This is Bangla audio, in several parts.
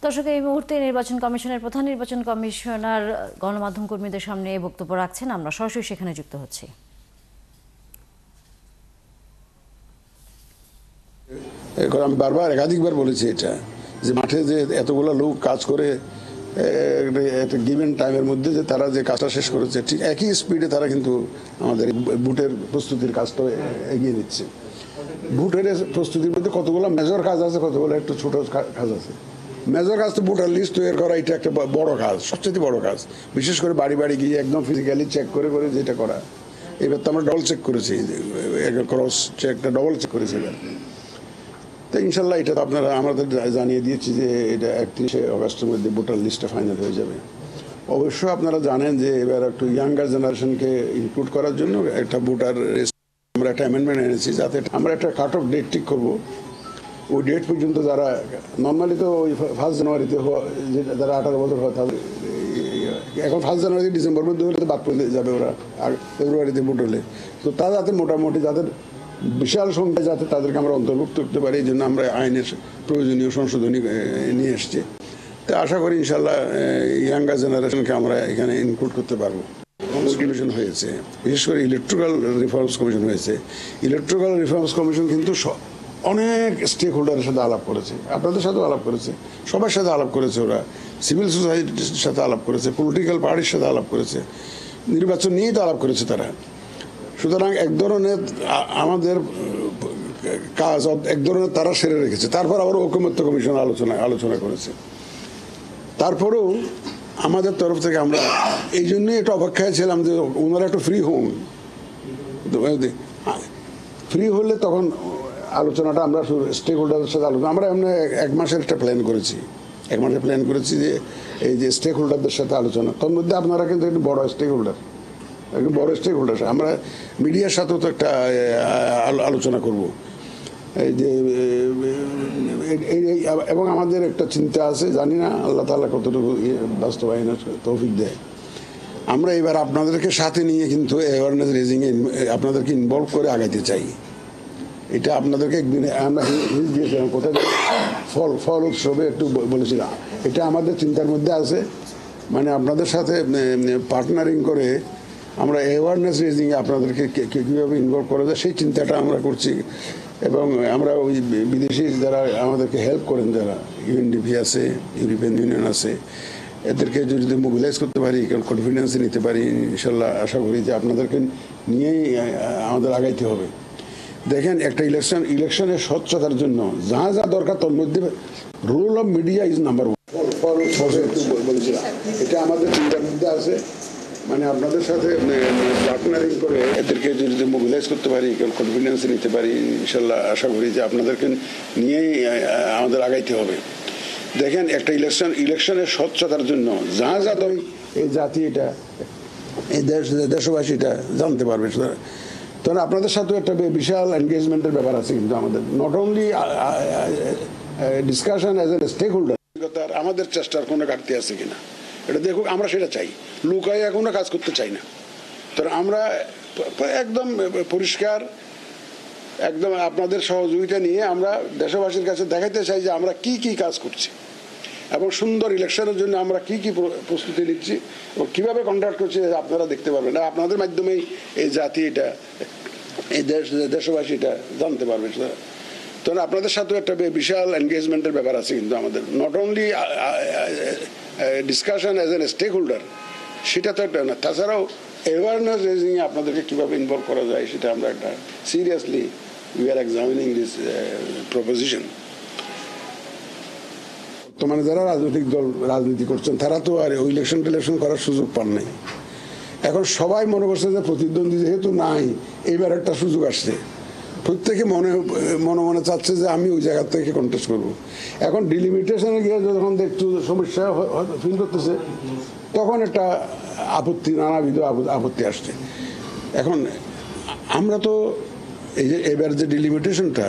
দর্শক, এই মুহূর্তে নির্বাচন কমিশনের প্রধান নির্বাচন কমিশনার গণমাধ্যম কর্মীদের সামনে বক্তব্য রাখছেন। আমরা সরাসরি সেখানে যুক্ত হচ্ছি। আমি বারবার একাধিকবার বলেছি এটা, যে মাঠে যে এতগুলো লোক কাজ করে একটা গিভেন টাইমের মধ্যে যে তারা যে কাজটা শেষ করেছে, ঠিক একই স্পিডে তারা কিন্তু আমাদের ভোটের প্রস্তুতির কাজটা এগিয়ে নিচ্ছে। ভোটের প্রস্তুতির মধ্যে কতগুলো মেজর কাজ আছে, কতগুলো একটু ছোট কাজ আছে। মেজর কাজ তো ভোটার লিস্ট তৈরি করা, এটা একটা বড় কাজ, সবচেয়ে বড় কাজ। বিশেষ করে বাড়ি বাড়ি গিয়ে একদম ফিজিক্যালি চেক করে করে যেটা করা। এবার তো আমরা ডবল চেক করেছি, ক্রস চেকটা ডবল চেক করেছি এবার। তো ইনশাল্লাহ এটা তো আপনারা আমাদের জানিয়ে দিয়েছি যে এটা 31শে আগস্টের মধ্যে ভোটার লিস্টটা ফাইনাল হয়ে যাবে। অবশ্য আপনারা জানেন যে এবার একটু ইয়াঙ্গার জেনারেশনকে ইনক্লুড করার জন্য একটা ভোটার আমরা একটা অ্যামেন্ডমেন্ট এনেছি, যাতে আমরা একটা কাট অফ ডেট ঠিক করবো। ওই ডেট পর্যন্ত যারা নর্মালি তো ওই 1 জানুয়ারিতে যারা 18 বছর হয়, তাদের এখন 1 জানুয়ারি ডিসেম্বর মধ্যে হলে তো বাদ পড়ে যাবে, ওরা ফেব্রুয়ারিতে ভোট হলে। তো তা যাতে মোটামুটি যাদের বিশাল সংখ্যা যাতে তাদেরকে আমরা অন্তর্ভুক্ত করতে পারি, এই জন্য আমরা আইনের প্রয়োজনীয় সংশোধনী নিয়ে এসছি। তো আশা করি ইনশাল্লাহ ইয়াঙ্গার জেনারেশনকে আমরা এখানে ইনক্লুড করতে পারবো। কমিশন হয়েছে, বিশেষ করে ইলেকট্রিক্যাল রিফর্মস কমিশন হয়েছে। ইলেকট্রিক্যাল রিফর্মস কমিশন কিন্তু অনেক স্টেক হোল্ডারের সাথে আলাপ করেছে, আপনাদের সাথেও আলাপ করেছে, সবার সাথে আলাপ করেছে। ওরা সিভিল সোসাইটির সাথে আলাপ করেছে, পলিটিক্যাল পার্টির সাথে আলাপ করেছে, নির্বাচন নিয়েই তো আলাপ করেছে তারা। সুতরাং এক ধরনের আমাদের কাজ এক ধরনের তারা সেরে রেখেছে। তারপর আবার ঐকমত্য কমিশন আলোচনা করেছে। তারপরেও আমাদের তরফ থেকে আমরা এই জন্যই একটু অপেক্ষায় ছিলাম যে ওনারা একটু ফ্রি হন। ফ্রি হলে তখন আলোচনাটা আমরা স্টেক হোল্ডারের সাথে আলোচনা, আমরা এমনি 1 মাসের একটা প্ল্যান করেছি। 1 মাসের প্ল্যান করেছি যে এই যে স্টেক হোল্ডারদের সাথে আলোচনা। তার মধ্যে আপনারা কিন্তু একটু বড় স্টেক হোল্ডার, একটু বড় স্টেক হোল্ডার। আমরা মিডিয়ার সাথেও তো একটা আলোচনা করব এই যে, এবং আমাদের একটা চিন্তা আছে, জানি না আল্লাহ তাআলা কতটুকু বাস্তবায়নের তৌফিক দেয়। আমরা এবার আপনাদেরকে সাথে নিয়ে কিন্তু অ্যাওয়ারনেস রেজিংয়ে আপনাদেরকে ইনভলভ করে আগাইতে চাই। এটা আপনাদেরকে একদিনে আমরা হিল দিয়েছিলাম, কোথায় ফল উৎসবে একটু বলেছিলাম। এটা আমাদের চিন্তার মধ্যে আছে, মানে আপনাদের সাথে পার্টনারিং করে আমরা অ্যাওয়ারনেস রেজিংয়ে আপনাদেরকে কীভাবে ইনভলভ করা যায় সেই চিন্তাটা আমরা করছি। এবং আমরা ওই বিদেশি যারা আমাদেরকে হেল্প করেন, যারা ইউএনডিপি আছে, ইউরোপিয়ান ইউনিয়ন আছে, এদেরকে যদি মোবিলাইজ করতে পারি, কনফিডেন্সে নিতে পারি, ইনশাল্লাহ আশা করি যে আপনাদেরকে নিয়েই আমাদের আগাইতে হবে। দেখেন, একটা ইলেকশনের স্বচ্ছতার জন্য যা যা দরকার তার মধ্যে role of media is number 1 বলেছিলাম। এটা আমাদের চিন্তার মধ্যে আছে, মানে আপনাদের সাথে পার্টনারিং করে এদেরকে যদি মোবিলাইজ করতে পারি, কনফিডেন্সে নিতে পারি, ইনশাল্লাহ আশা করি যে আপনাদেরকে নিয়েই আমাদের আগাইতে হবে। দেখেন, একটা ইলেকশনের স্বচ্ছতার জন্য যা যা দরকার এই জাতি এটা এই দেশবাসী এটা জানতে পারবে। তখন আপনাদের সাথেও একটা বিশাল এনগেজমেন্টের ব্যাপার আছে কিন্তু আমাদের, not only discussion as a stakeholder. আমাদের চেষ্টার কোনো ঘাটতি আছে কিনা এটা দেখুক, আমরা সেটা চাই। লুকায় এখনো কাজ করতে চাই না। তো আমরা একদম পরিষ্কার, একদম আপনাদের সহযোগিতা নিয়ে আমরা দেশবাসীর কাছে দেখাতে চাই যে আমরা কি কি কাজ করছি এবং সুন্দর ইলেকশনের জন্য আমরা কি কি প্রস্তুতি নিচ্ছি এবং কীভাবে কন্ডাক্ট করছি আপনারা দেখতে পারবেন। আপনাদের মাধ্যমেই এই জাতি এটা এই দেশবাসী এটা জানতে পারবে। তখন আপনাদের সাথেও একটা বিশাল এনগেজমেন্টের ব্যাপার আছে কিন্তু আমাদের, not only discussion as an stakeholder, সেটা তো একটা না। তাছাড়াও অ্যাওয়ারনেস রেজিংয়ে আপনাদেরকে কীভাবে ইনভলভ করা যায় সেটা আমরা একটা seriously we are examining this proposition. বর্তমানে যারা রাজনৈতিক দল রাজনীতি করছেন তারা তো আর ইলেকশন করার সুযোগ পান নাই। এখন সবাই মনে করছে যে প্রতিদ্বন্দ্বী যেহেতু নাই, এইবার একটা সুযোগ আসছে। প্রত্যেকে মনে চাচ্ছে যে আমি ওই জায়গা থেকে কন্টেস্ট করবো। এখন ডিলিমিটেশনে গিয়ে যখন একটু সমস্যা ফিল করতেছে, তখন একটা আপত্তি, নানাবিধ আপত্তি আসছে। এখন আমরা তো এই যে এবার যে ডিলিমিটেশনটা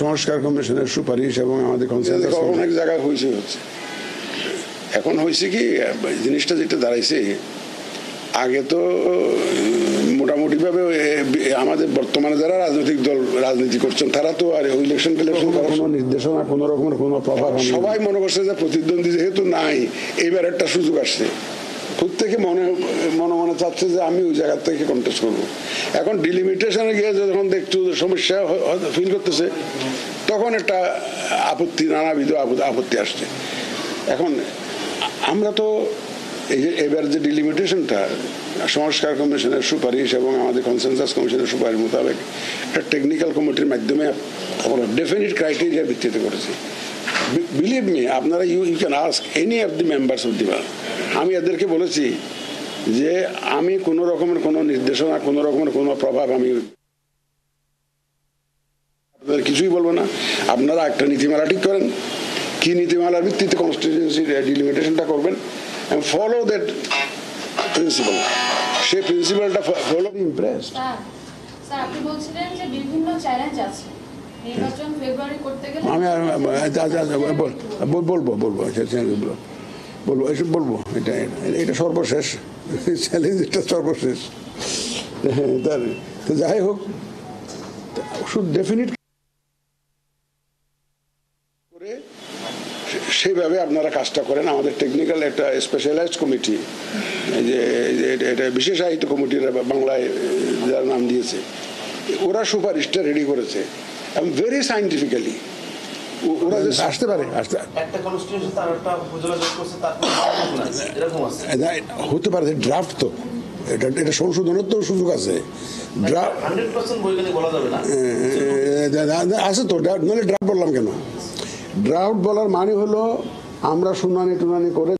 সংস্কার কমিশনের সুপারিশ এবং আমাদের কনসেন্সাস অনেক জায়গায় হচ্ছে। এখন হয়েছে কি, জিনিসটা যেটা দাঁড়াইছে আগে তো মোটামুটি ভাবে আমাদের বর্তমানে যারা রাজনৈতিক দল রাজনীতি করছেন তারা তো আর ইলেকশন টিলেকশন করার কোনো নির্দেশনা কোনো রকমের কোনো প্রভাব সবাই মনে করছে যে প্রতিদ্বন্দ্বী যেহেতু নাই এবার একটা সুযোগ আসছে প্রত্যেকে মনে মনে চাচ্ছে যে আমি ওই জায়গা থেকে কন্টেস্ট করবো। এখন ডিলিমিটেশনে গিয়ে যখন একটু সমস্যা ফিল করতেছে তখন একটা আপত্তি নানাবিধ আপত্তি আসছে। এখন আমরা তো এই যে এবার যে ডিলিমিটেশনটা সংস্কার কমিশনের সুপারিশ এবং আমাদের কনসেনসাস কমিশনের সুপারিশ মোতাবেক একটা টেকনিক্যাল কমিটির মাধ্যমে আমরা ডেফিনিট ক্রাইটেরিয়ার ভিত্তিতে করেছি। বিলিভ মি, আপনারা you can ask any of the members of the bar. আমি এদেরকে বলেছি যে আমি কোনো রকমের কোনো নির্দেশনা কোনো রকমের কোনো প্রভাব আমি আপনাদের কিছুই বলবো না। আপনারা একটা নীতিমালা ঠিক করেন, কি নীতিমালার ভিত্তিতে কনস্টিটিউয়েন্সি ডিলিমিটেশনটা করবেন and follow that principle. সেই প্রিন্সিপালটা ফলো ইমপ্রেস। স্যার আপনি বলছিলেন যে বিভিন্ন চ্যালেঞ্জ আছে নির্বাচন ফেব্রুয়ারি করতে গেলে আমি বলবো এসব বলবো এটা সর্বশেষ চ্যালেঞ্জ, এটা সর্বশেষ। তো যাই হোক শুধু ডেফিনিট করে সেইভাবে আপনারা কাজটা করেন। আমাদের টেকনিক্যাল একটা স্পেশালাইজড কমিটি, যে এটা বিশেষায়িত কমিটির বাংলায় যার নাম দিয়েছে, ওরা সুপারিশটা রেডি করেছে এবং ভেরি সাইন্টিফিক্যালি ওরা যে আসতে পারে একটা কনস্টিটিউশন তার একটা উপজেলা যোগ করছে তার এরকম আছে হতে পারে ড্রাফট, তো এটা সংশোধনের তো সুযোগ আছে। 100% বৈজ্ঞানিক বলা যাবে না আছে তো, নাহলে ড্রাফট বললাম কেন? ড্রাফট বলার মানে হলো আমরা শুনানি টুনানি করে